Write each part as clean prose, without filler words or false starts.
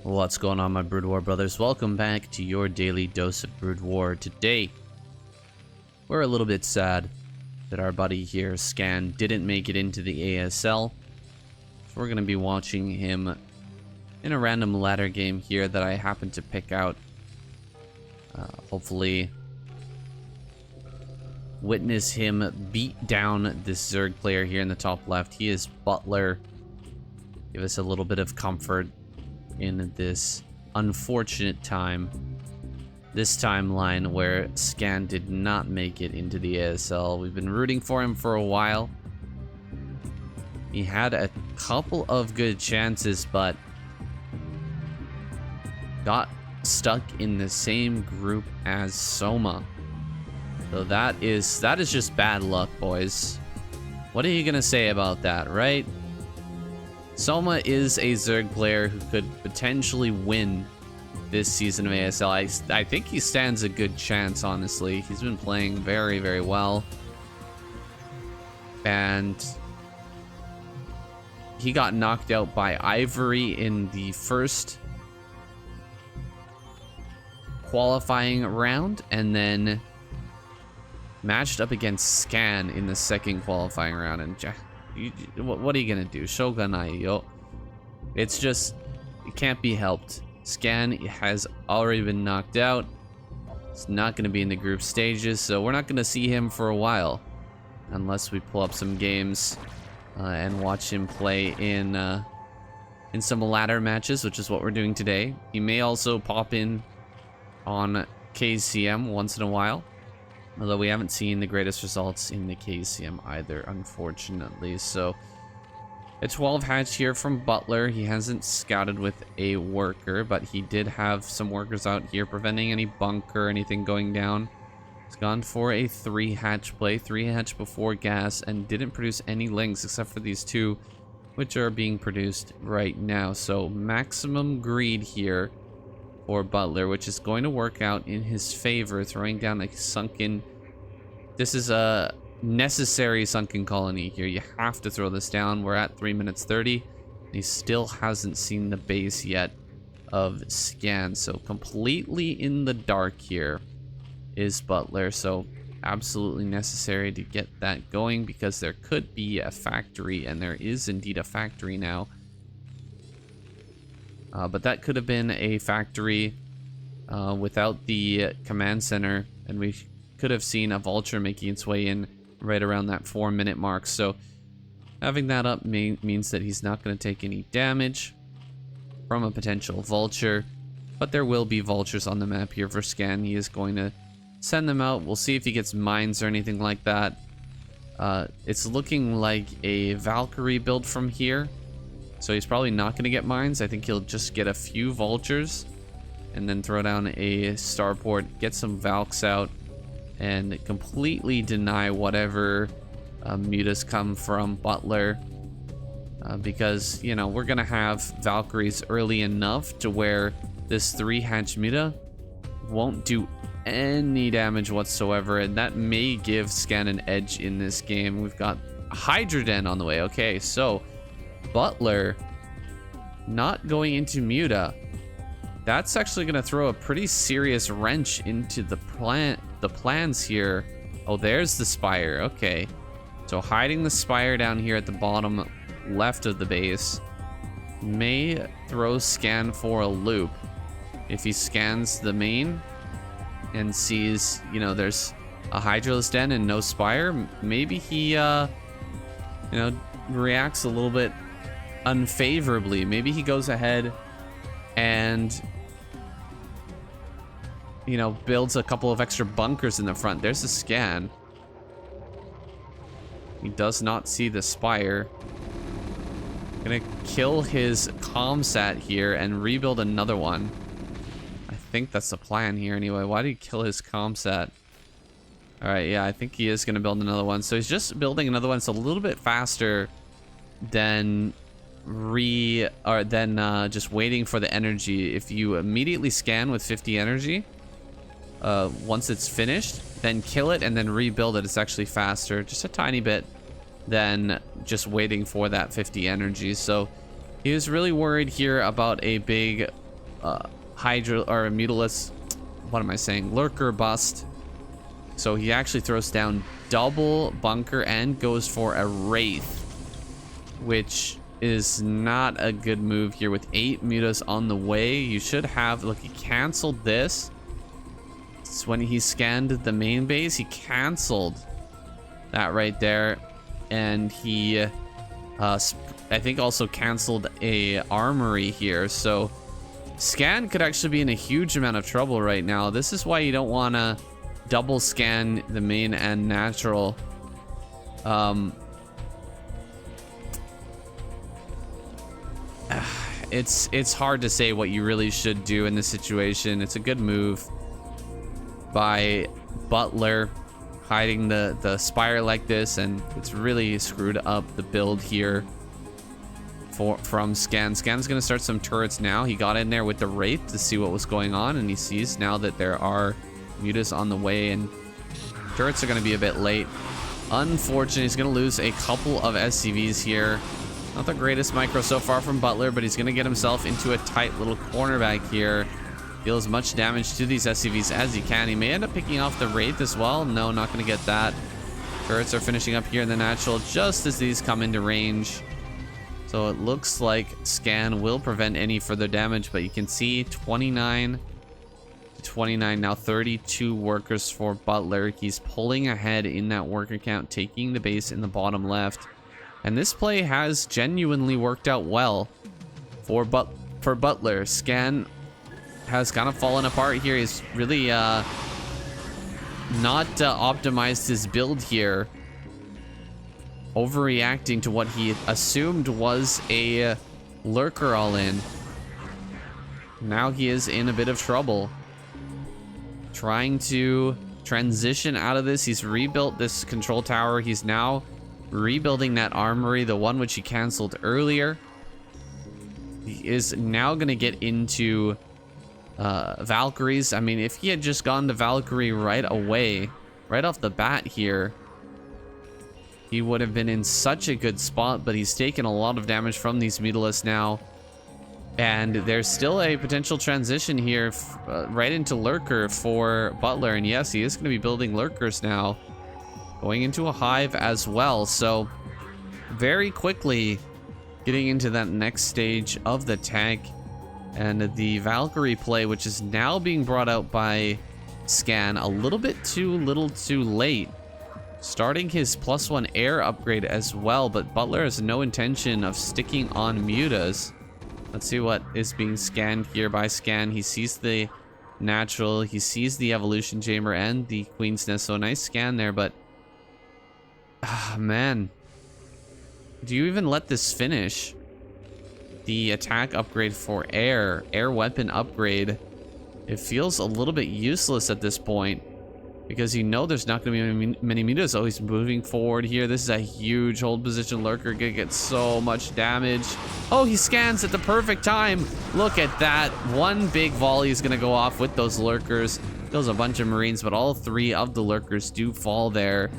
What's going on, my Broodwar brothers? Welcome back to your daily dose of Broodwar. Today, we're a little bit sad that our buddy here, Scan, didn't make it into the ASL. So we're going to be watching him in a random ladder game here that I happened to pick out. Hopefully, witness him beat down this Zerg player here in the top left. He is Butler. Give us a little bit of comfort in this unfortunate time, this timeline where Scan did not make it into the ASL. We've been rooting for him for a while. He had a couple of good chances, but got stuck in the same group as Soma. So that is just bad luck, boys. What are you gonna say about that, right? Soma is a Zerg player who could potentially win this season of ASL. I think he stands a good chance, honestly. He's been playing very, very well. And he got knocked out by Ivory in the first qualifying round, and then matched up against Scan in the second qualifying round. And what are you gonna do? Shogunai, yo. It's just, it can't be helped. Scan has already been knocked out. It's not gonna be in the group stages, so we're not gonna see him for a while. Unless we pull up some games and watch him play in some ladder matches, which is what we're doing today. He may also pop in on KCM once in a while. Although we haven't seen the greatest results in the KCM either, unfortunately. So, a 12 hatch here from Butler. He hasn't scouted with a worker, but he did have some workers out here preventing any bunker or anything going down. He's gone for a 3 hatch play, 3 hatch before gas, and didn't produce any links except for these 2, which are being produced right now. So, maximum greed here for Butler, which is going to work out in his favor, throwing down a sunken. This is a necessary sunken colony here. You have to throw this down. We're at 3 minutes 30. He still hasn't seen the base yet of Scan, so completely in the dark here is Butler. So absolutely necessary to get that going, because there could be a factory, and there is indeed a factory now. But that could have been a factory without the command center, and we could have seen a vulture making its way in right around that 4-minute mark. So having that up means that he's not going to take any damage from a potential vulture, but there will be vultures on the map here for Scan. He is going to send them out. We'll see if he gets mines or anything like that. It's looking like a Valkyrie build from here. So he's probably not going to get mines. I think he'll just get a few vultures and then throw down a starport, get some Valks out, and completely deny whatever mutas come from Butler. Because, you know, we're going to have Valkyries early enough to where this 3 hatch muta won't do any damage whatsoever. And that may give Scan an edge in this game. We've got Hydroden on the way. Okay, so Butler not going into muta. That's actually going to throw a pretty serious wrench into the plans here. Oh, there's the spire. Okay, so hiding the spire down here at the bottom left of the base may throw Scan for a loop. If he scans the main and sees, you know, there's a Hydralis den and no spire, maybe he reacts a little bit unfavorably. Maybe he goes ahead and, you know, builds a couple of extra bunkers in the front. There's a Scan. He does not see the spire. Gonna kill his comsat here and rebuild another one. I think that's the plan here anyway. Why did he kill his comsat? Alright, yeah, I think he is gonna build another one. So he's just building another one. It's a little bit faster than just waiting for the energy. If you immediately scan with 50 energy, once it's finished, then kill it and then rebuild it, it's actually faster, just a tiny bit, than just waiting for that 50 energy. So he was really worried here about a big Hydra or Mutalisk, what am I saying? Lurker bust. So he actually throws down double bunker and goes for a Wraith, which is not a good move here with 8 mutas on the way. You should have, look, he canceled this. It's when he scanned the main base, he canceled that right there. And he, I think also canceled a armory here. So scan could actually be in a huge amount of trouble right now. This is why you don't want to double scan the main and natural. It's hard to say what you really should do in this situation. It's a good move by Butler, hiding the spire like this, and it's really screwed up the build here from Scan. Scan's gonna start some turrets now. He got in there with the Wraith to see what was going on, and he sees now that there are mutas on the way, and turrets are gonna be a bit late. Unfortunately, he's gonna lose a couple of SCVs here. Not the greatest micro so far from Butler, but he's gonna get himself into a tight little corner back here. Deal as much damage to these SCVs as he can. He may end up picking off the Wraith as well. No, not gonna get that. Turrets are finishing up here in the natural just as these come into range. So it looks like Scan will prevent any further damage, but you can see 29 to 29, now 32 workers for Butler. He's pulling ahead in that worker count, taking the base in the bottom left. And this play has genuinely worked out well for Butler. Scan has kind of fallen apart here. He's really not optimized his build here, overreacting to what he assumed was a lurker all in. Now he is in a bit of trouble, trying to transition out of this. He's rebuilt this control tower. He's now rebuilding that armory, the one which he canceled earlier. He is now going to get into Valkyries. I mean, if he had just gone to Valkyrie right away, right off the bat here, he would have been in such a good spot, but he's taken a lot of damage from these Mutalisks now. And there's still a potential transition here right into Lurker for Butler. And yes, he is going to be building Lurkers now, going into a hive as well. So very quickly getting into that next stage of the tank. And the Valkyrie play, which is now being brought out by Scan a little too late. Starting his +1 air upgrade as well, but Butler has no intention of sticking on mutas. Let's see what is being scanned here by Scan. He sees the natural, he sees the evolution chamber and the Queen's Nest. So a nice scan there, but man, do you even let this finish? The attack upgrade for air weapon upgrade, it feels a little bit useless at this point, because you know there's not going to be many mutas. Oh, he's moving forward here. This is a huge hold position lurker. Gonna get so much damage. Oh, he scans at the perfect time. Look at that. One big volley is going to go off with those lurkers. Kills a bunch of Marines, but all 3 of the lurkers do fall there.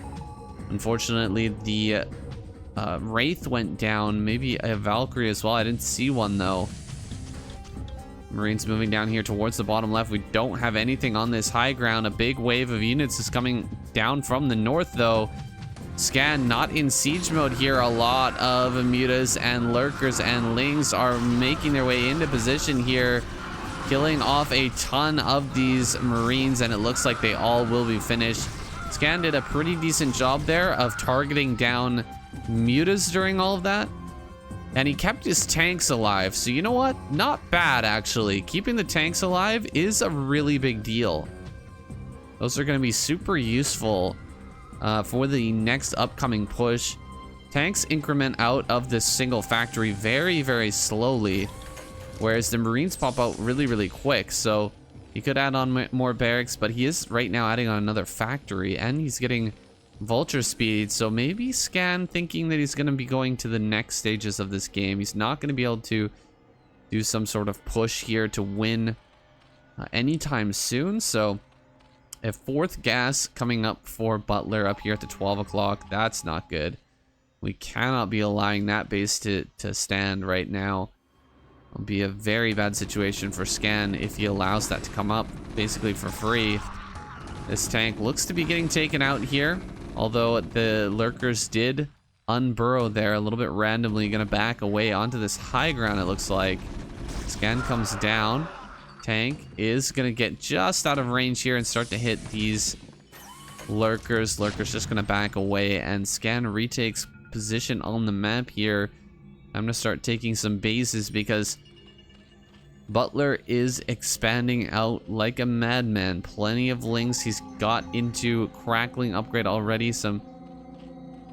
Unfortunately, the Wraith went down. Maybe a Valkyrie as well. I didn't see one though. Marines moving down here towards the bottom left. We don't have anything on this high ground. A big wave of units is coming down from the north though. Scan not in siege mode here. A lot of mutas and lurkers and lings are making their way into position here, killing off a ton of these Marines, and it looks like they all will be finished. Scan did a pretty decent job there of targeting down mutas during all of that, and he kept his tanks alive. So you know what, not bad actually. Keeping the tanks alive is a really big deal. Those are going to be super useful for the next upcoming push. Tanks increment out of this single factory very slowly, whereas the Marines pop out really quick. So he could add on more barracks, but he is right now adding on another factory, and he's getting vulture speed. So maybe Scan thinking that he's going to be going to the next stages of this game. He's not going to be able to do some sort of push here to win anytime soon. So a 4th gas coming up for Butler up here at the 12 o'clock. That's not good. We cannot be allowing that base to stand right now. It'll be a very bad situation for Scan if he allows that to come up basically for free. This tank looks to be getting taken out here, although the lurkers did unburrow there a little bit randomly. Gonna back away onto this high ground, it looks like. Scan comes down. Tank is gonna get just out of range here and start to hit these lurkers. Lurkers just gonna back away, and Scan retakes position on the map here. I'm gonna start taking some bases because Butler is expanding out like a madman. Plenty of links. He's got into crackling upgrade already. Some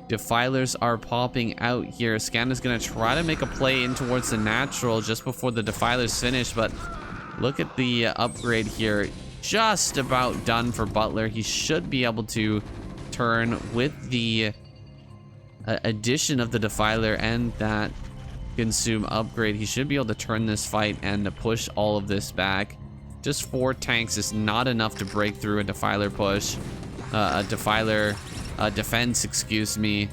defilers are popping out here. Scan is going to try to make a play in towards the natural just before the defilers finish, but look at the upgrade here. Just about done for Butler. He should be able to turn with the addition of the defiler and that consume upgrade. He should be able to turn this fight and to push all of this back. Just 4 tanks is not enough to break through a defiler push. A defiler defense, excuse me.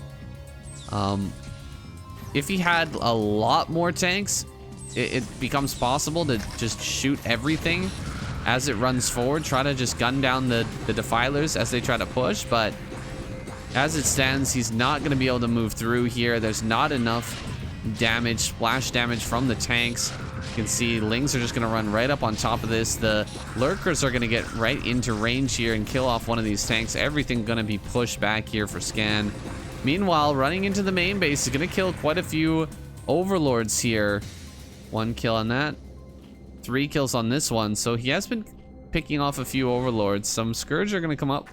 If he had a lot more tanks, it becomes possible to just shoot everything as it runs forward. Try to just gun down the defilers as they try to push, but as it stands, he's not going to be able to move through here. There's not enough damage, splash damage from the tanks. You can see Lings are just going to run right up on top of this. The lurkers are going to get right into range here and kill off one of these tanks. Everything going to be pushed back here for Scan. Meanwhile, running into the main base is going to kill quite a few overlords here. 1 kill on that, 3 kills on this one. So he has been picking off a few overlords. Some Scourge are going to come up,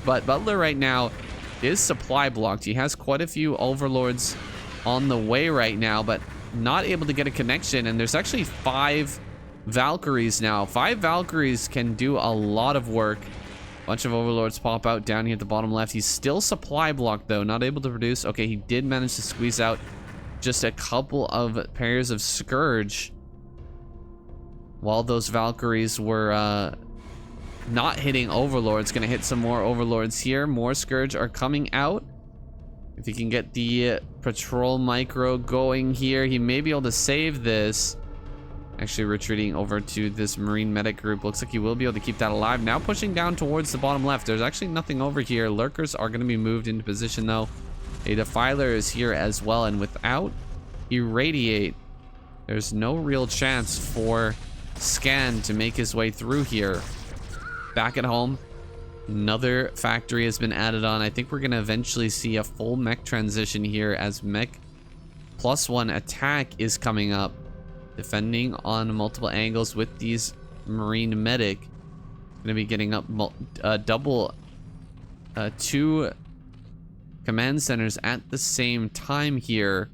but Butler right now is supply blocked. He has quite a few overlords on the way right now, but not able to get a connection. And there's actually 5 Valkyries now. 5 Valkyries can do a lot of work. Bunch of overlords pop out down here at the bottom left. He's still supply blocked though, not able to produce. Okay, he did manage to squeeze out just a couple of pairs of Scourge while those Valkyries were not hitting overlords. Gonna hit some more overlords here. More Scourge are coming out. If he can get the patrol micro going here, he may be able to save this. Actually retreating over to this marine medic group. Looks like he will be able to keep that alive. Now pushing down towards the bottom left. There's actually nothing over here. Lurkers are going to be moved into position though. A defiler is here as well, and without irradiate, there's no real chance for Scan to make his way through here. Back at home, another factory has been added on. I think we're going to eventually see a full mech transition here as Mech +1 attack is coming up. Defending on multiple angles with these marine medic. Going to be getting up double 2 command centers at the same time here,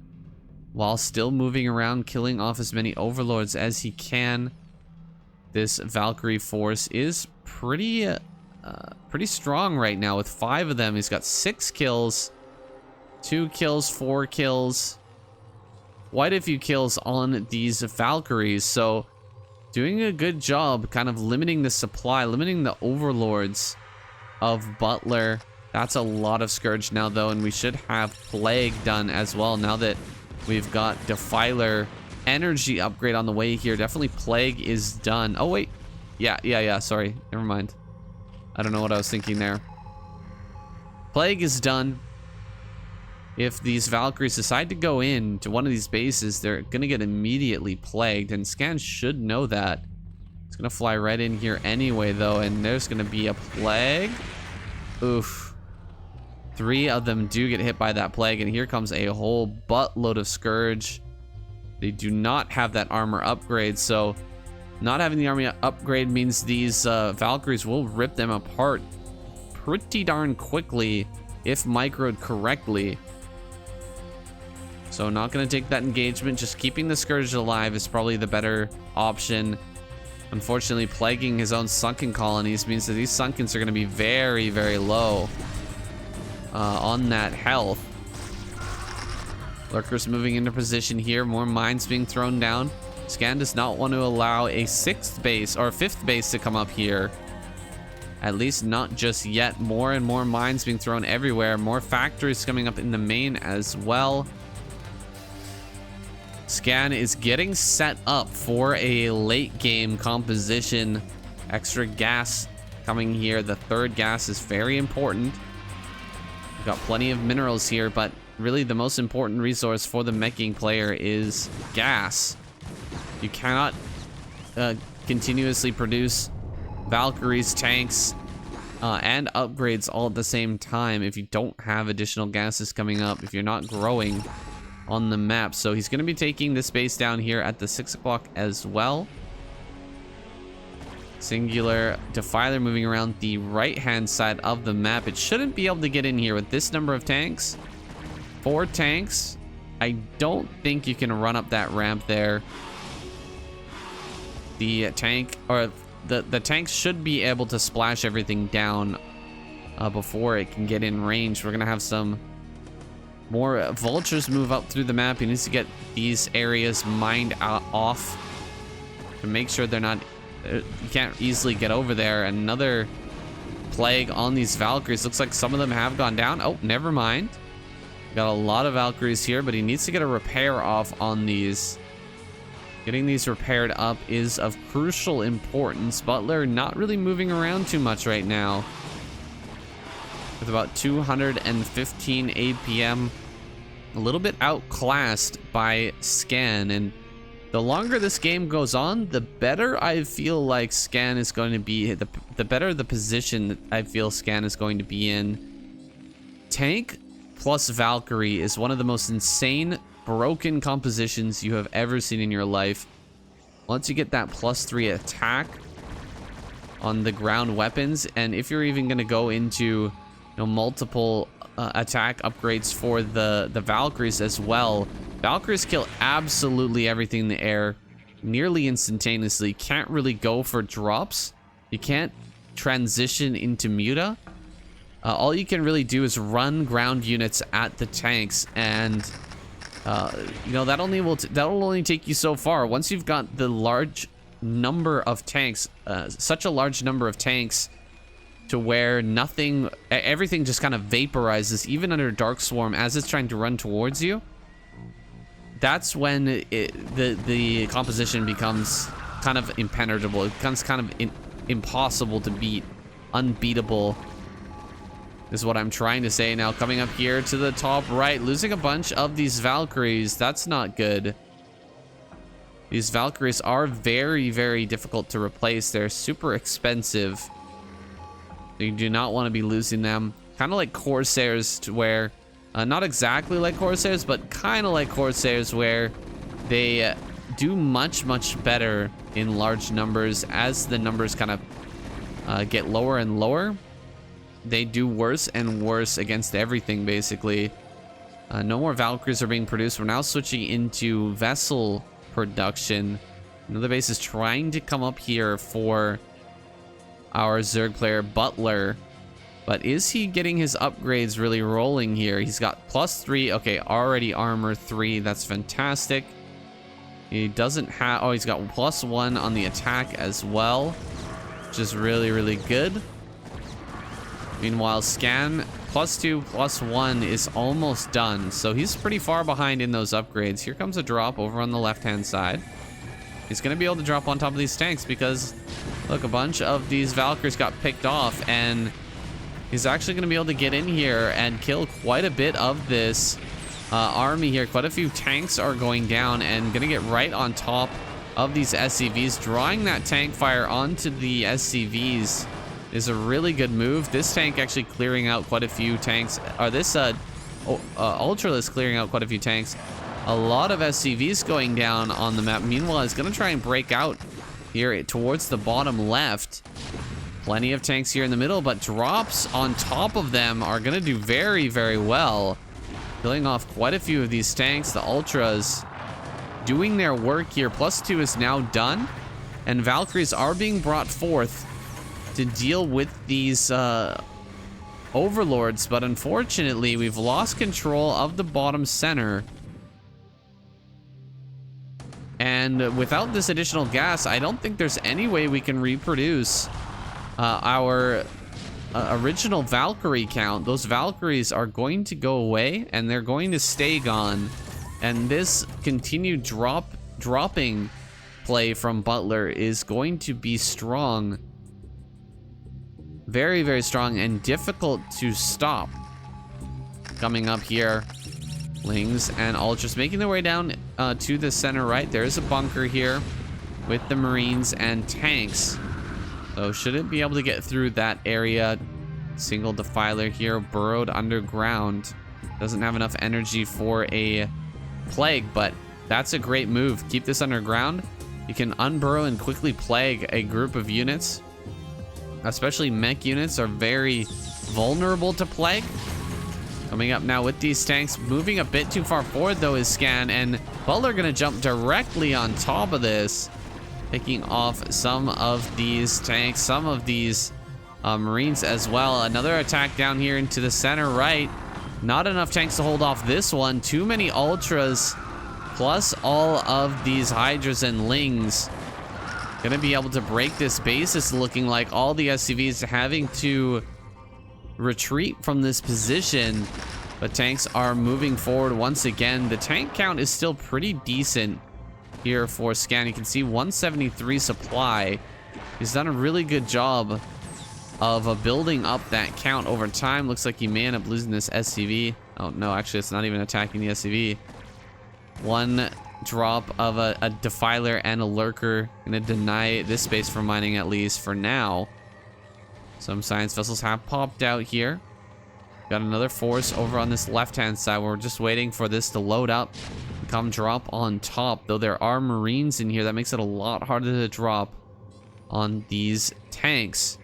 while still moving around, killing off as many overlords as he can. This Valkyrie force is pretty strong right now with 5 of them. He's got 6 kills, 2 kills, 4 kills, quite a few kills on these Valkyries. So doing a good job kind of limiting the supply, limiting the overlords of Butler. That's a lot of Scourge now though, and we should have Plague done as well now that we've got Defiler energy upgrade on the way here. Definitely Plague is done. Oh wait, yeah, sorry, never mind. I don't know what I was thinking there. Plague is done. If these Valkyries decide to go in to one of these bases, they're gonna get immediately plagued, and Scan should know that. It's gonna fly right in here anyway though, and there's gonna be a Plague. Oof. 3 of them do get hit by that Plague, and here comes a whole buttload of Scourge. They do not have that armor upgrade, so not having the armor upgrade means these Valkyries will rip them apart pretty darn quickly if microed correctly. So not going to take that engagement. Just keeping the Scourge alive is probably the better option. Unfortunately, plaguing his own sunken colonies means that these sunkens are going to be very, very low on that health. Lurkers moving into position here. More mines being thrown down. Scan does not want to allow a 6th base or 5th base to come up here. At least not just yet. More and more mines being thrown everywhere. More factories coming up in the main as well. Scan is getting set up for a late game composition. Extra gas coming here. The third gas is very important. We've got plenty of minerals here, but really the most important resource for the meching player is gas. You cannot continuously produce Valkyries, tanks, and upgrades all at the same time if you don't have additional gases coming up, if you're not growing on the map. So he's going to be taking this base down here at the 6 o'clock as well. Singular Defiler moving around the right-hand side of the map. It shouldn't be able to get in here with this number of tanks. 4 tanks. I don't think you can run up that ramp there. The tank, or the tanks should be able to splash everything down before it can get in range. We're going to have some more vultures move up through the map. He needs to get these areas mined off to make sure they're not... you can't easily get over there. Another plague on these Valkyries. Looks like some of them have gone down. Oh, never mind. Got a lot of Valkyries here, but he needs to get a repair off on these. Getting these repaired up is of crucial importance. Butler not really moving around too much right now. With about 215 APM. A little bit outclassed by Scan. And the longer this game goes on, the better I feel like Scan is going to be. The better the position I feel Scan is going to be in. Tank plus Valkyrie is one of the most insane broken compositions you have ever seen in your life. Once you get that +3 attack on the ground weapons, and if you're even going to go into multiple attack upgrades for the Valkyries as well. Valkyries kill absolutely everything in the air nearly instantaneously. Can't really go for drops. You can't transition into muta. All you can really do is run ground units at the tanks, and that'll only take you so far. Once you've got the large number of tanks, such a large number of tanks, to where everything just kind of vaporizes, even under Dark Swarm as it's trying to run towards you. That's when the composition becomes kind of impenetrable. It becomes kind of impossible to beat, unbeatable. Is what I'm trying to say now. Coming up here to the top right, losing a bunch of these Valkyries. That's not good. These Valkyries are very, very difficult to replace. They're super expensive. You do not want to be losing them. Kind of like Corsairs, to where, not exactly like Corsairs, but kind of like Corsairs, where they do much, much better in large numbers. As the numbers kind of get lower and lower, they do worse and worse against everything, basically. No more Valkyries are being produced. We're now switching into vessel production. Another base is trying to come up here for our Zerg player, Butler. But is he getting his upgrades really rolling here? He's got +3. Okay, already armor 3. That's fantastic. He doesn't have... oh, he's got +1 on the attack as well, which is really, really good. Meanwhile, Scan +2, +1 is almost done. So he's pretty far behind in those upgrades. Here comes a drop over on the left-hand side. He's going to be able to drop on top of these tanks because, look, a bunch of these Valkyries got picked off, and he's actually going to be able to get in here and kill quite a bit of this army here. Quite a few tanks are going down and going to get right on top of these SCVs. Drawing that tank fire onto the SCVs is a really good move. This tank actually clearing out quite a few tanks. Or this Ultra is clearing out quite a few tanks. A lot of SCVs going down on the map. Meanwhile, he's going to try and break out here towards the bottom left. Plenty of tanks here in the middle, but drops on top of them are going to do very, very well. Killing off quite a few of these tanks. The Ultras doing their work here. +2 is now done, and Valkyries are being brought forth to deal with these overlords, but unfortunately we've lost control of the bottom center. And without this additional gas, I don't think there's any way we can reproduce our original Valkyrie count. Those Valkyries are going to go away, and they're going to stay gone And this continued dropping play from Butler is going to be strong. Very, very strong and difficult to stop. Coming up here, Lings and Ultras making their way down to the center right. There's a bunker here with the Marines and tanks. So shouldn't be able to get through that area. Single defiler here, burrowed underground. Doesn't have enough energy for a plague, but that's a great move. Keep this underground. You can unburrow and quickly plague a group of units. Especially mech units are very vulnerable to plague. Coming up now with these tanks, moving a bit too far forward though is Scan, and Butler gonna jump directly on top of this, picking off some of these tanks, some of these Marines as well. Another attack down here into the center right. Not enough tanks to hold off this one. Too many Ultras, plus all of these Hydras and Lings. Gonna be able to break this base. It's looking like all the SCVs having to retreat from this position, but tanks are moving forward once again. The tank count is still pretty decent here for Scan. You can see 173 supply. He's done a really good job of building up that count over time. Looks like he may end up losing this SCV. Oh no, actually it's not even attacking the SCV. One drop of a defiler and a lurker. Gonna deny this space for mining, at least for now. Some science vessels have popped out here. Got another force over on this left-hand side. We're just waiting for this to load up and come drop on top. Though there are Marines in here, that makes it a lot harder to drop on these tanks.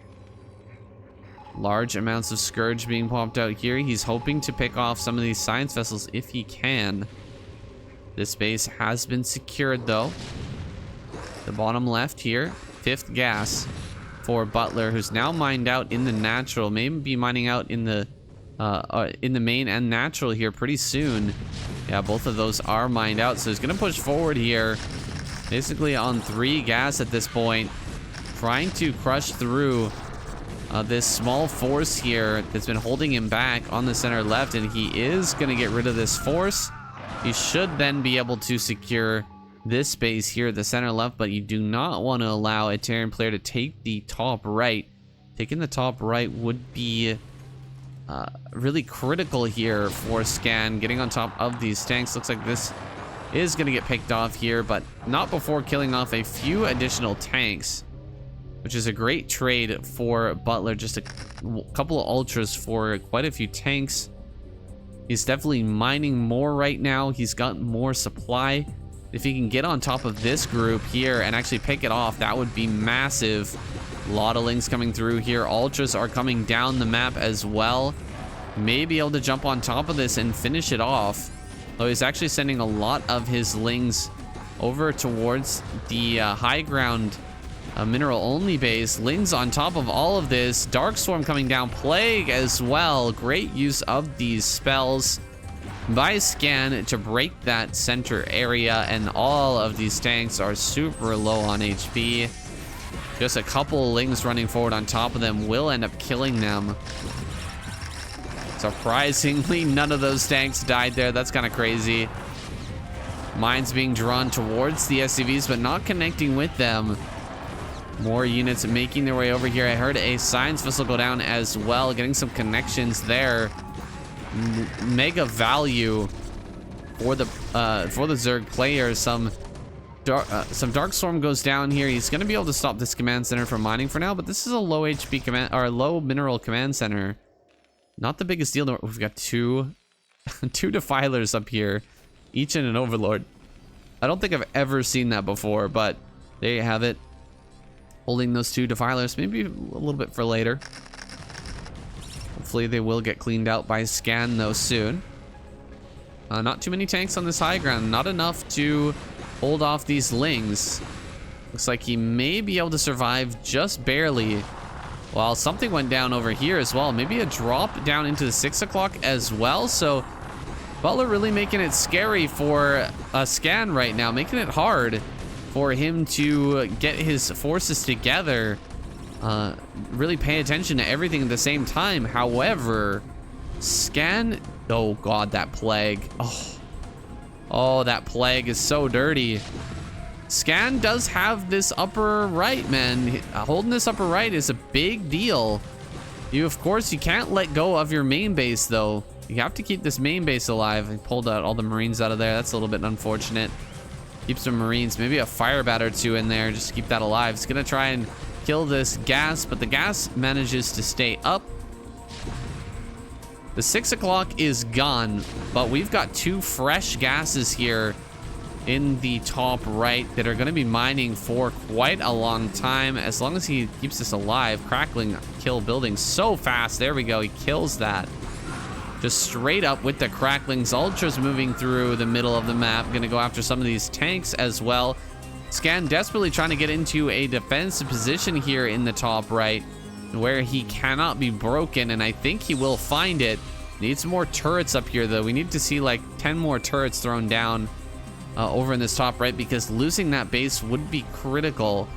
Large amounts of Scourge being popped out here. He's hoping to pick off some of these science vessels if he can. This base has been secured though. The bottom left here, 5th gas for Butler, who's now mined out in the natural. Maybe be mining out in the main and natural here pretty soon. Yeah, both of those are mined out, so he's gonna push forward here, basically on 3 gas at this point, trying to crush through this small force here that's been holding him back on the center left, and he is gonna get rid of this force. He should then be able to secure this space here at the center left, but you do not want to allow a Terran player to take the top right. Taking the top right would be really critical here for Scan. Getting on top of these tanks. Looks like this is going to get picked off here, but not before killing off a few additional tanks, which is a great trade for Butler. Just a couple of Ultras for quite a few tanks. He's definitely mining more right now. He's got more supply. If he can get on top of this group here and actually pick it off, that would be massive. A lot of Lings coming through here. Ultras are coming down the map as well. May be able to jump on top of this and finish it off. Though he's actually sending a lot of his Lings over towards the high ground mineral only base. Lings on top of all of this. Dark Storm coming down. Plague as well. Great use of these spells by Scan to break that center area, and all of these tanks are super low on HP. Just a couple Lings running forward on top of them will end up killing them. Surprisingly, none of those tanks died there. That's kind of crazy. Mines being drawn towards the SCVs, but not connecting with them. More units making their way over here. I heard a science vessel go down as well, getting some connections there. Mega value for the Zerg player. Some Dark Storm goes down here. He's going to be able to stop this command center from mining for now, but this is a low HP command, or low mineral command center. Not the biggest deal. We've got two defilers up here, each in an overlord. I don't think I've ever seen that before, but there you have it. Holding those 2 defilers, maybe a little bit for later. Hopefully they will get cleaned out by Scan though soon. Not too many tanks on this high ground. Not enough to hold off these Lings. Looks like he may be able to survive just barely. While something went down over here as well. Maybe a drop down into the 6 o'clock as well. So Butler really making it scary for Scan right now. Making it hard for him to get his forces together. Really pay attention to everything at the same time. However, Scan, oh god, that plague. Oh, Oh, that plague is so dirty. Scan does have this upper right, man. Holding this upper right is a big deal. Of course, you can't let go of your main base, though. You have to keep this main base alive. I pulled out all the Marines out of there. That's a little bit unfortunate. Keep some Marines, maybe a fire bat or two in there, just to keep that alive. It's gonna try and kill this gas, but the gas manages to stay up. The 6 o'clock is gone, but we've got 2 fresh gases here in the top right that are going to be mining for quite a long time, as long as he keeps this alive. Crackling kill buildings so fast. There we go. He kills that. Just straight up with the cracklings. Ultra's moving through the middle of the map. Going to go after some of these tanks as well. Scan desperately trying to get into a defensive position here in the top right, where he cannot be broken, and I think he will find it. Needs more turrets up here, though. We need to see like 10 more turrets thrown down over in this top right, because losing that base would be critical.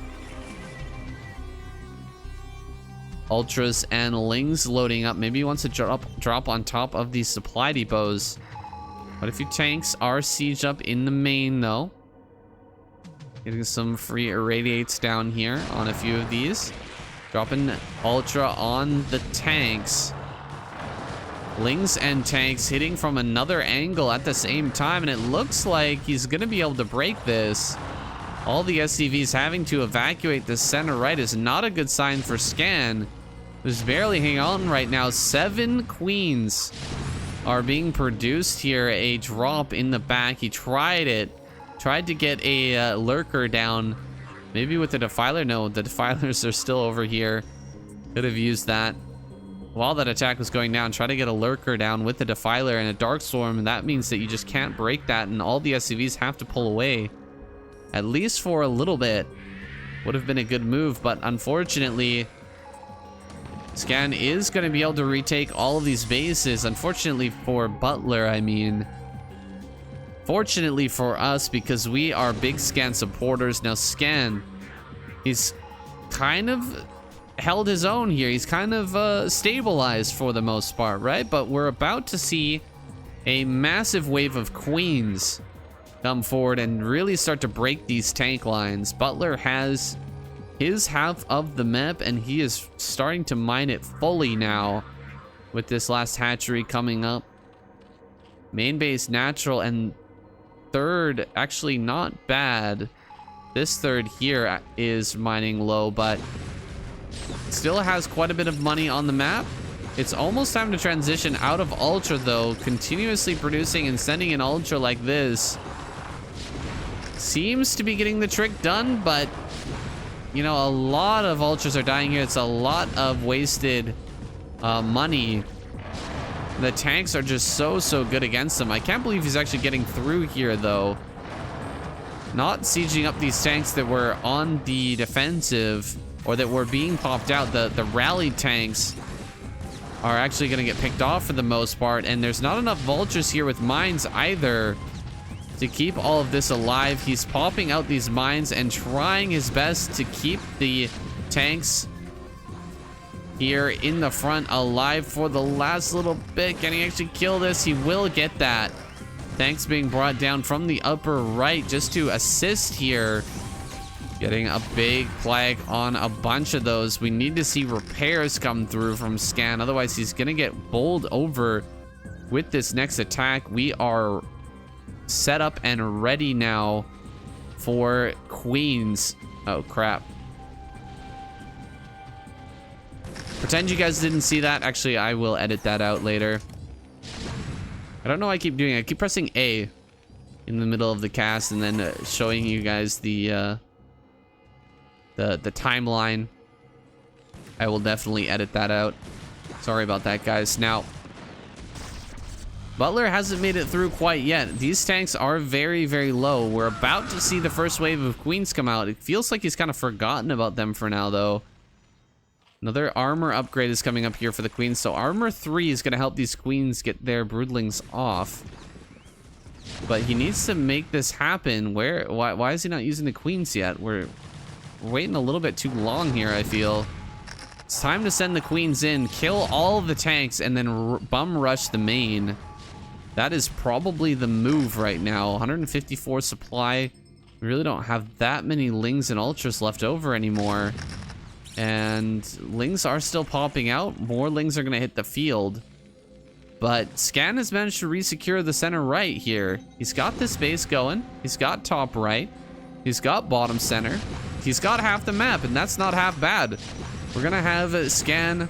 Ultras and Lings loading up. Maybe he wants to drop on top of these supply depots. But a few tanks are sieged up in the main, though. Getting some free irradiates down here on a few of these. Dropping Ultra on the tanks. Lings and tanks hitting from another angle at the same time, and it looks like he's gonna be able to break this. All the SCVs having to evacuate the center right is not a good sign for Scan, who's barely hanging on right now. 7 queens are being produced here. A drop in the back. He tried to get a lurker down, maybe with the defiler. No, the defilers are still over here. Could have used that while that attack was going down. Try to get a lurker down with the defiler and a dark storm, and that means that you just can't break that, and all the SCVs have to pull away, at least for a little bit. Would have been a good move, but unfortunately Scan is going to be able to retake all of these bases. Unfortunately for Butler, I mean. Fortunately for us, because we are big Scan supporters. Now Scan, he's kind of held his own here. He's kind of stabilized for the most part, right? But we're about to see a massive wave of queens come forward and really start to break these tank lines. Butler has his half of the map, and he is starting to mine it fully now with this last hatchery coming up. Main base natural, and third actually not bad. This third here is mining low, but still has quite a bit of money on the map. It's almost time to transition out of Ultra, though. Continuously producing and sending an Ultra like this seems to be getting the trick done, but you know, a lot of Ultras are dying here. It's a lot of wasted money. The tanks are just so good against him. I can't believe he's actually getting through here, though. Not sieging up these tanks that were on the defensive, or that were being popped out. The rallied tanks are actually going to get picked off for the most part, and there's not enough vultures here with mines either to keep all of this alive. He's popping out these mines and trying his best to keep the tanks here in the front alive for the last little bit. Can he actually kill this? He will get that. Tanks being brought down from the upper right just to assist here. Getting a big plague on a bunch of those. We need to see repairs come through from Scan. Otherwise, he's going to get bowled over with this next attack. We are set up and ready now for queens. Oh, crap. Pretend you guys didn't see that. Actually, I will edit that out later. I don't know why I keep doing it. I keep pressing A in the middle of the cast and then showing you guys the timeline. I will definitely edit that out. Sorry about that, guys. Now, Butler hasn't made it through quite yet. These tanks are very low. We're about to see the first wave of queens come out. It feels like he's kind of forgotten about them for now, though. Another armor upgrade is coming up here for the queens. So armor 3 is going to help these queens get their broodlings off. But he needs to make this happen. Why is he not using the queens yet? We're waiting a little bit too long here, I feel. It's time to send the queens in, kill all of the tanks, and then bum rush the main. That is probably the move right now. 154 supply. We really don't have that many Lings and Ultras left over anymore. And Lings are still popping out. More Lings are going to hit the field. But Scan has managed to resecure the center right here. He's got this base going. He's got top right. He's got bottom center. He's got half the map, and that's not half bad. We're going to have Scan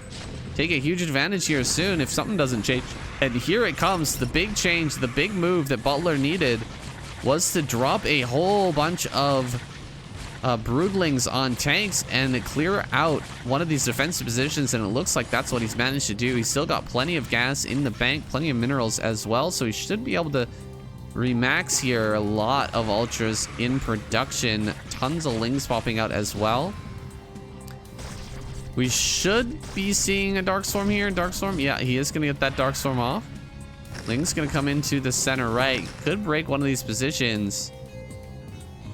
take a huge advantage here soon if something doesn't change. And here it comes. The big change, the big move that Butler needed was to drop a whole bunch of broodlings on tanks and clear out one of these defensive positions, and it looks like that's what he's managed to do. He's still got plenty of gas in the bank, plenty of minerals as well, so he should be able to remax here. A lot of ultras in production, tons of lings popping out as well. We should be seeing a Dark Storm here. Dark Storm, yeah, he is going to get that Dark Storm off. Ling's going to come into the center right. Could break one of these positions.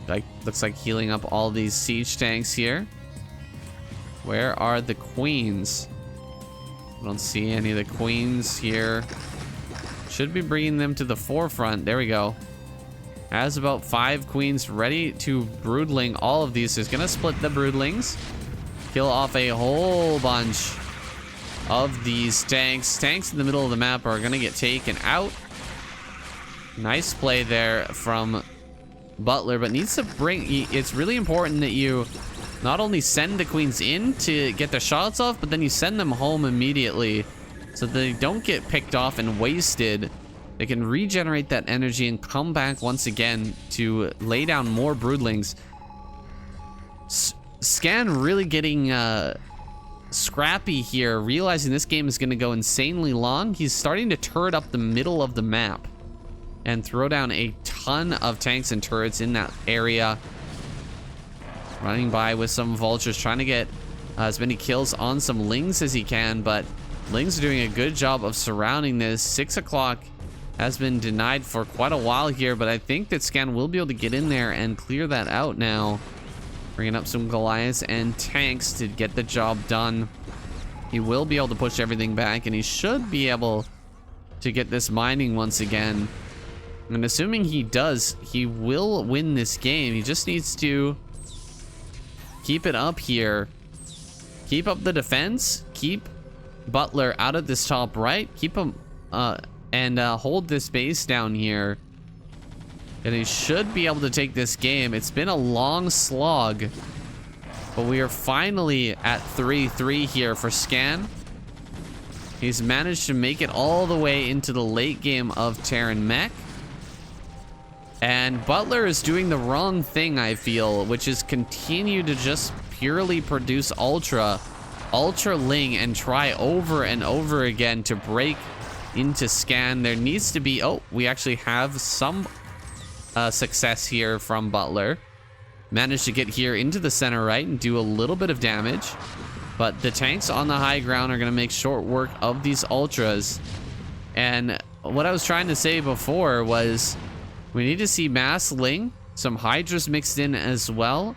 Like, looks like healing up all these siege tanks here. Where are the queens? I don't see any of the queens here. Should be bringing them to the forefront. There we go. Has about 5 queens ready to broodling all of these. So he's going to split the broodlings. Kill off a whole bunch of these tanks. Tanks in the middle of the map are going to get taken out. Nice play there from Butler, but needs to bring... It's really important that you not only send the queens in to get the shots off, but then you send them home immediately so they don't get picked off and wasted. They can regenerate that energy and come back once again to lay down more broodlings. Scan really getting scrappy here, realizing this game is going to go insanely long. He's starting to turret up the middle of the map and throw down a ton of tanks and turrets in that area. Running by with some vultures, trying to get as many kills on some lings as he can, but lings are doing a good job of surrounding this. 6 o'clock has been denied for quite a while here, but I think that Scan will be able to get in there and clear that out now. Bringing up some Goliaths and tanks to get the job done. He will be able to push everything back, and he should be able to get this mining once again. And assuming he does, he will win this game. He just needs to keep it up here. Keep up the defense. Keep Butler out of this top right. Keep him and hold this base down here. And he should be able to take this game. It's been a long slog, but we are finally at 3-3 here for Scan. He's managed to make it all the way into the late game of Terran Mech. And Butler is doing the wrong thing, I feel, which is continue to just purely produce Ultra Ling and try over and over again to break into Scan. There needs to be... Oh, we actually have some success here from Butler. Managed to get here into the center right and do a little bit of damage. But the tanks on the high ground are going to make short work of these Ultras. And what I was trying to say before was... we need to see mass Ling, some Hydras mixed in as well,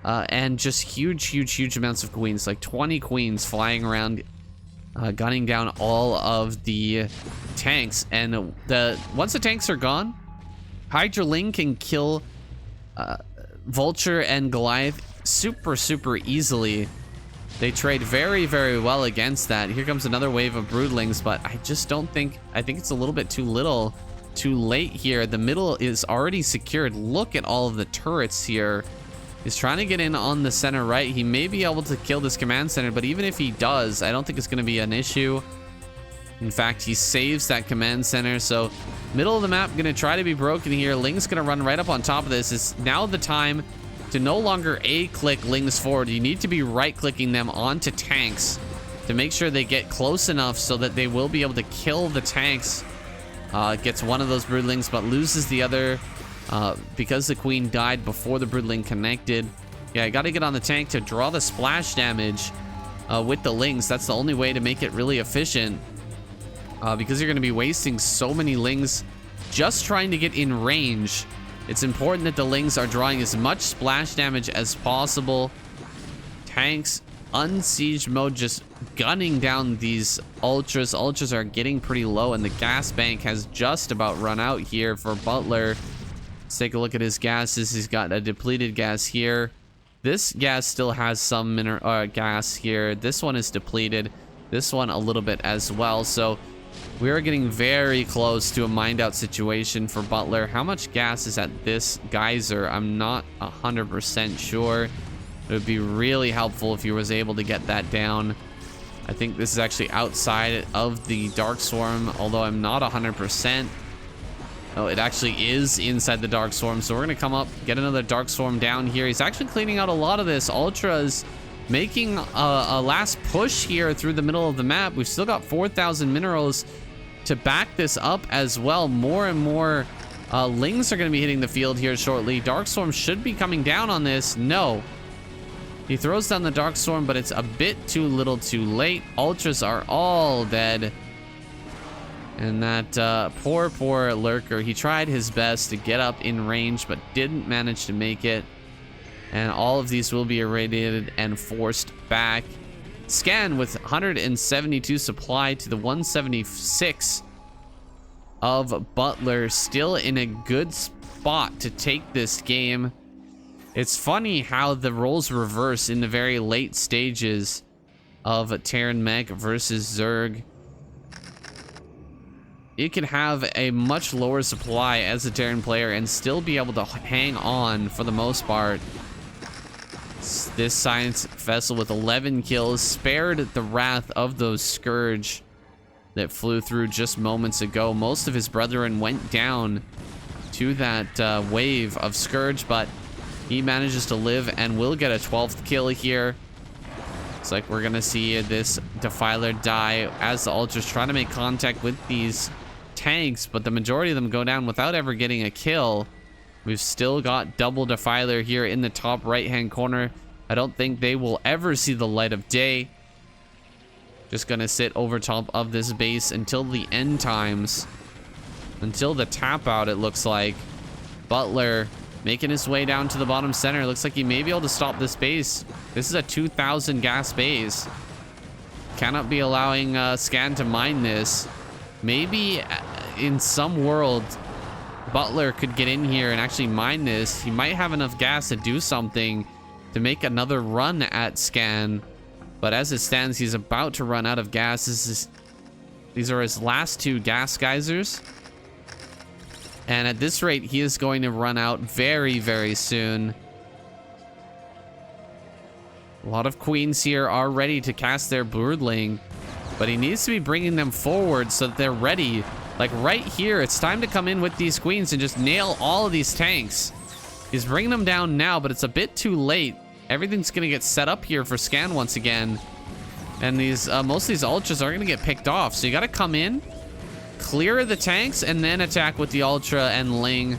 and just huge amounts of queens, like 20 queens flying around, gunning down all of the tanks. And once the tanks are gone, Hydra Ling can kill Vulture and Goliath super easily. They trade very well against that. Here comes another wave of broodlings, but I just don't think... I think it's a little bit too little. Too late here. The middle is already secured. Look at all of the turrets here. He's trying to get in on the center right. He may be able to kill this command center, but even if he does, I don't think it's going to be an issue. In fact, he saves that command center. So middle of the map going to try to be broken here. Ling's going to run right up on top of this. It's now the time to no longer A-click Lings forward. You need to be right-clicking them onto tanks to make sure they get close enough so that they will be able to kill the tanks. Gets one of those broodlings, but loses the other because the queen died before the broodling connected. Yeah, I got to get on the tank to draw the splash damage with the lings. That's the only way to make it really efficient, because you're going to be wasting so many lings just trying to get in range. It's important that the lings are drawing as much splash damage as possible. Tanks unsiege mode, just gunning down these ultras. Ultras are getting pretty low, and the gas bank has just about run out here for Butler. Let's take a look at his gases. He's got a depleted gas here. This gas still has some gas here. This one is depleted. This one a little bit as well. So we are getting very close to a mined out situation for Butler. How much gas is at this geyser? I'm not 100% sure. It would be really helpful if he was able to get that down. I think this is actually outside of the Dark Swarm, although I'm not 100%. Oh, it actually is inside the Dark Swarm. So we're going to come up, get another Dark Swarm down here. He's actually cleaning out a lot of this. Ultras making a last push here through the middle of the map. We've still got 4,000 minerals to back this up as well. More and more Lings are going to be hitting the field here shortly. Dark Swarm should be coming down on this. No. He throws down the Dark Storm, but it's a bit too little too late. Ultras are all dead. And that poor Lurker, he tried his best to get up in range, but didn't manage to make it. And all of these will be irradiated and forced back. Scan with 172 supply to the 176 of Butler. Still in a good spot to take this game. It's funny how the roles reverse in the very late stages of Terran Mech versus Zerg. You can have a much lower supply as a Terran player and still be able to hang on for the most part. This science vessel with 11 kills spared the wrath of those Scourge that flew through just moments ago. Most of his brethren went down to that wave of Scourge, but he manages to live and will get a 12th kill here. It's like we're gonna see this Defiler die as the Ultras trying to make contact with these tanks, but the majority of them go down without ever getting a kill. We've still got double Defiler here in the top right-hand corner. I don't think they will ever see the light of day. Just gonna sit over top of this base until the end times. Until the tap out, it looks like. Butler making his way down to the bottom center. Looks like he may be able to stop this base. This is a 2,000 gas base. Cannot be allowing Scan to mine this. Maybe in some world, Butler could get in here and actually mine this. He might have enough gas to do something to make another run at Scan. But as it stands, he's about to run out of gas. These are his last two gas geysers. And at this rate, he is going to run out very, very soon. A lot of queens here are ready to cast their broodling, but he needs to be bringing them forward so that they're ready. Like right here, it's time to come in with these queens and just nail all of these tanks. He's bringing them down now, but it's a bit too late. Everything's going to get set up here for Scan once again. And these most of these Ultras are going to get picked off. So you got to come in, clear the tanks, and then attack with the Ultra and Ling.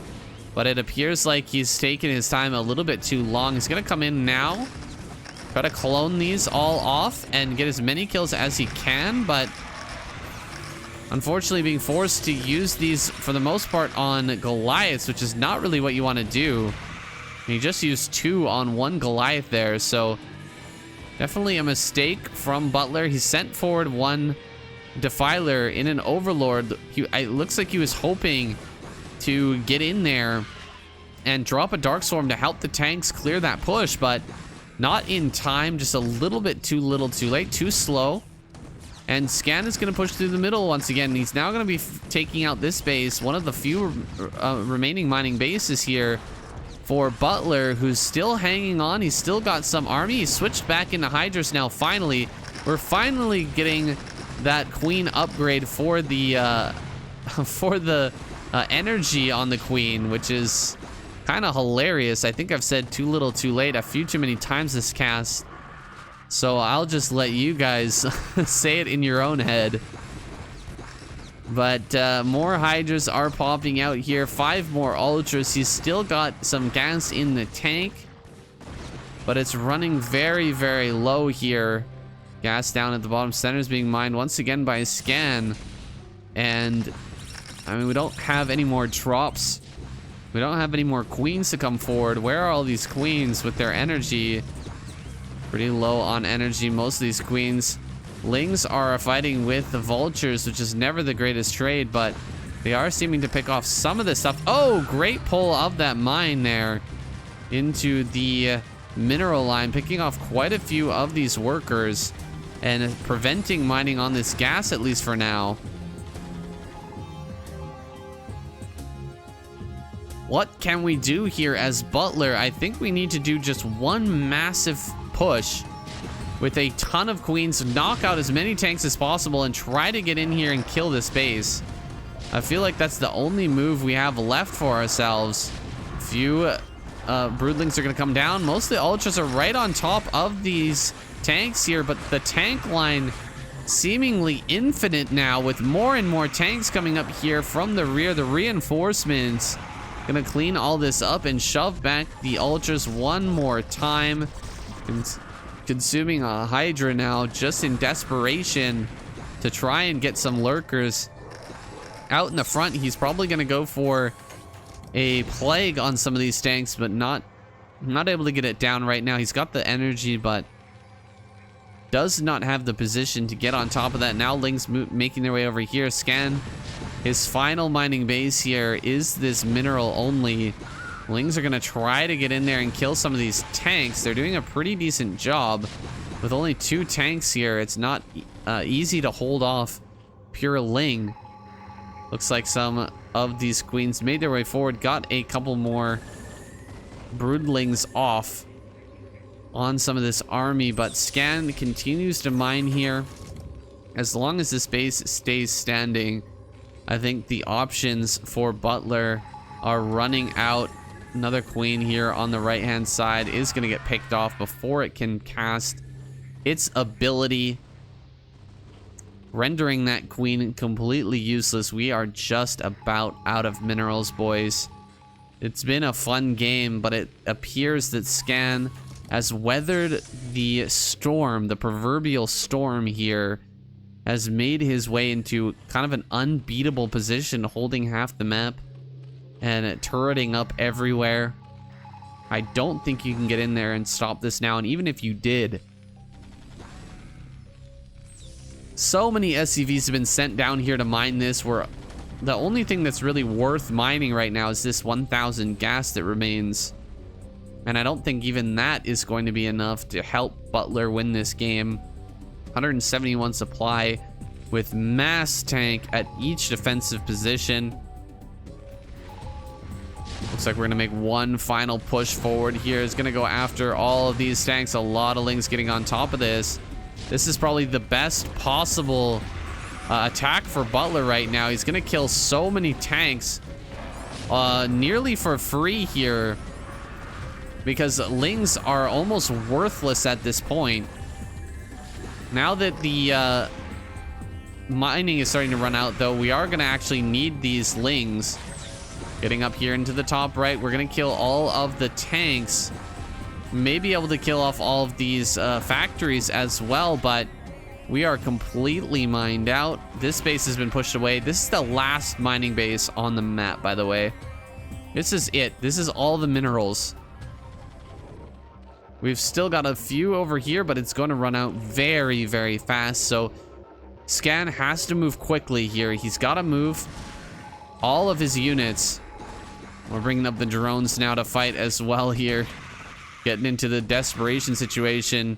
But it appears like he's taking his time a little bit too long. He's going to come in now, try to clone these all off and get as many kills as he can. But unfortunately being forced to use these for the most part on Goliaths, which is not really what you want to do. He just used 2 on 1 Goliath there, so definitely a mistake from Butler. He sent forward 1 Defiler in an Overlord. It looks like he was hoping to get in there and drop a Dark Swarm to help the tanks clear that push, but not in time. Just a little bit too little too late, too slow. And Scan is going to push through the middle once again. He's now going to be taking out this base, one of the few remaining mining bases here for Butler, who's still hanging on. He's still got some army. He's switched back into Hydras now. Finally, we're finally getting that Queen upgrade for the energy on the Queen, which is kind of hilarious. I think I've said too little too late a few too many times this cast, so I'll just let you guys say it in your own head. But more Hydras are popping out here. 5 more Ultras. He's still got some gas in the tank, but it's running very, very low here. Gas down at the bottom center is being mined once again by Scan. And I mean, we don't have any more drops. We don't have any more queens to come forward. Where are all these queens with their energy? Pretty low on energy. Most of these queens. Lings are fighting with the vultures, which is never the greatest trade, but they are seeming to pick off some of this stuff. Oh, great pull of that mine there into the mineral line, picking off quite a few of these workers and preventing mining on this gas, at least for now. What can we do here as Butler? I think we need to do just one massive push with a ton of queens, knock out as many tanks as possible, and try to get in here and kill this base. I feel like that's the only move we have left for ourselves. Few broodlings are going to come down. Most of the ultras are right on top of these tanks here, but the tank line seemingly infinite now, with more and more tanks coming up here from the rear. The reinforcements gonna clean all this up and shove back the ultras one more time. Consuming a Hydra now, just in desperation to try and get some lurkers out in the front. He's probably gonna go for a plague on some of these tanks, but not able to get it down right now. He's got the energy, but does not have the position to get on top of that. Now Ling's making their way over here. Scan his final mining base here is this mineral only. Lings are going to try to get in there and kill some of these tanks. They're doing a pretty decent job. With only 2 tanks here, it's not easy to hold off pure Ling. Looks like some of these queens made their way forward, got a couple more broodlings off on some of this army, but Scan continues to mine here. As long as this base stays standing, I think the options for Butler are running out. Another queen here on the right hand side is going to get picked off before it can cast its ability, rendering that queen completely useless. We are just about out of minerals, boys. It's been a fun game, but it appears that Scan has weathered the storm, the proverbial storm here, has made his way into kind of an unbeatable position, holding half the map and turreting up everywhere. I don't think you can get in there and stop this now, and even if you did, so many SCVs have been sent down here to mine this, where the only thing that's really worth mining right now is this 1,000 gas that remains. And I don't think even that is going to be enough to help Butler win this game. 171 supply with mass tank at each defensive position. Looks like we're going to make one final push forward here. It's going to go after all of these tanks. A lot of Lings getting on top of this. This is probably the best possible attack for Butler right now. He's going to kill so many tanks nearly for free here, because Lings are almost worthless at this point. Now that the mining is starting to run out, though, we are going to actually need these Lings. Getting up here into the top right, we're going to kill all of the tanks. May be able to kill off all of these factories as well, but we are completely mined out. This base has been pushed away. This is the last mining base on the map, by the way. This is it. This is all the minerals. We've still got a few over here, but it's going to run out very, very fast. So Scan has to move quickly here. He's got to move all of his units. We're bringing up the drones now to fight as well here. Getting into the desperation situation.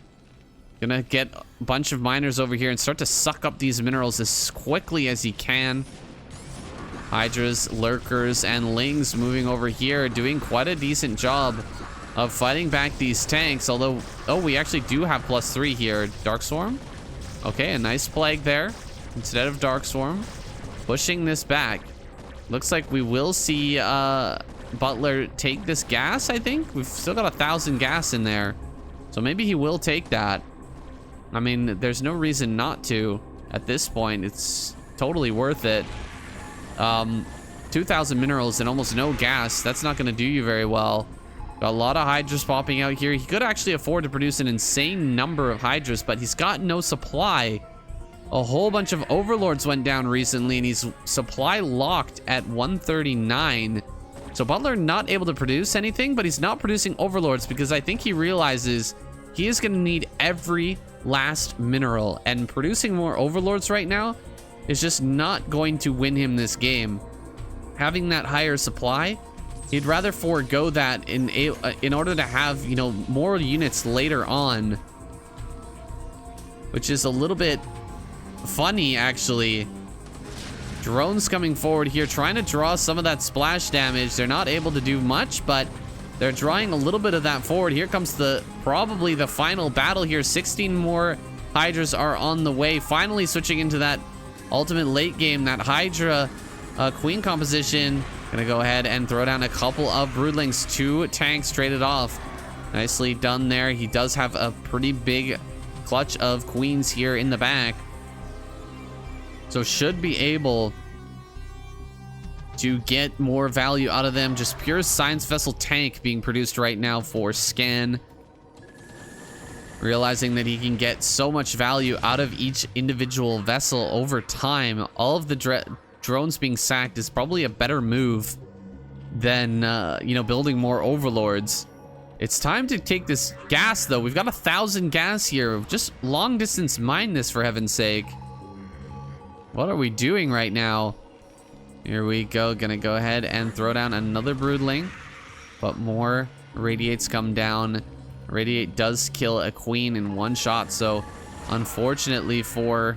Gonna get a bunch of miners over here and start to suck up these minerals as quickly as he can. Hydras, lurkers, and Lings moving over here, doing quite a decent job of fighting back these tanks. Although, oh, we actually do have +3 here. Darkswarm. Okay, a nice plague there instead of Darkswarm. Pushing this back. Looks like we will see Butler take this gas, I think. We've still got 1,000 gas in there. So maybe he will take that. I mean, there's no reason not to at this point. It's totally worth it. 2,000 minerals and almost no gas. That's not going to do you very well. Got a lot of Hydras popping out here. He could actually afford to produce an insane number of Hydras, but he's got no supply. A whole bunch of Overlords went down recently, and he's supply locked at 139. So Butler not able to produce anything, but he's not producing Overlords because I think he realizes he is going to need every last mineral, and producing more overlords right now is just not going to win him this game. Having that higher supply, he'd rather forego that in order to have, you know, more units later on, which is a little bit funny, actually. Drones coming forward here, trying to draw some of that splash damage. They're not able to do much, but they're drawing a little bit of that forward. Here comes probably the final battle here. 16 more Hydras are on the way. Finally switching into that ultimate late game, that Hydra Queen composition. Gonna go ahead and throw down a couple of Broodlings. 2 tanks traded off. Nicely done there. He does have a pretty big clutch of Queens here in the back. So should be able to get more value out of them. Just pure science vessel tank being produced right now for Scan. Realizing that he can get so much value out of each individual vessel over time. All of the drones being sacked is probably a better move than, you know, building more overlords. It's time to take this gas, though. We've got 1,000 gas here. Just long distance mine this, for heaven's sake. What are we doing right now? Here we go. Gonna go ahead and throw down another Broodling. But more Radiates come down. Radiate does kill a Queen in one shot. So, unfortunately for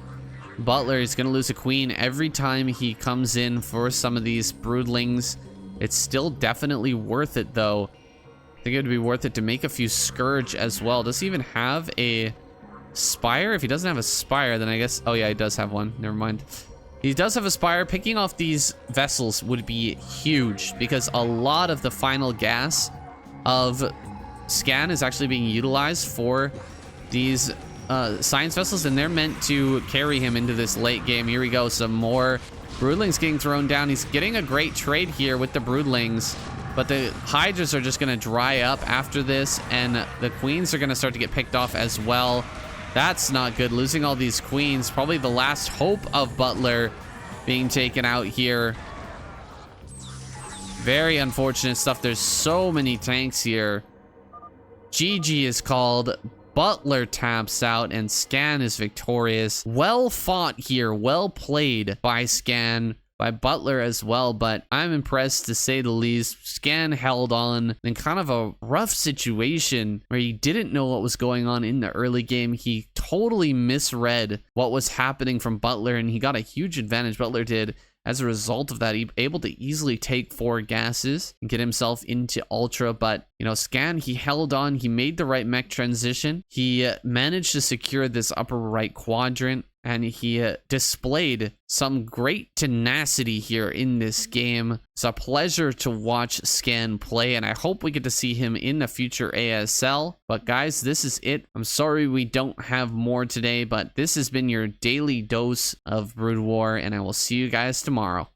Butler, he's gonna lose a Queen every time he comes in for some of these Broodlings. It's still definitely worth it, though. I think it would be worth it to make a few Scourge as well. Does he even have a Spire? If he doesn't have a Spire, then I guess... Oh, yeah, he does have one. Never mind. He does have a Spire. Picking off these vessels would be huge, because a lot of the final gas of Scan is actually being utilized for these science vessels, and they're meant to carry him into this late game. Here we go. Some more Broodlings getting thrown down. He's getting a great trade here with the Broodlings, but the Hydras are just going to dry up after this, and the Queens are going to start to get picked off as well. That's not good. Losing all these Queens. Probably the last hope of Butler being taken out here. Very unfortunate stuff. There's so many tanks here. GG is called. Butler taps out, and Scan is victorious. Well fought here. Well played by Scan. By Butler as well, but I'm impressed to say the least. Scan held on in kind of a rough situation where he didn't know what was going on in the early game. He totally misread what was happening from Butler, and he got a huge advantage. Butler did. As a result of that, he able to easily take 4 gases and get himself into Ultra. But, you know, Scan, he held on. He made the right mech transition. He managed to secure this upper right quadrant, and he displayed some great tenacity here in this game. It's a pleasure to watch Scan play, and I hope we get to see him in the future ASL. But guys, this is it. I'm sorry we don't have more today, but this has been your daily dose of Brood War, and I will see you guys tomorrow.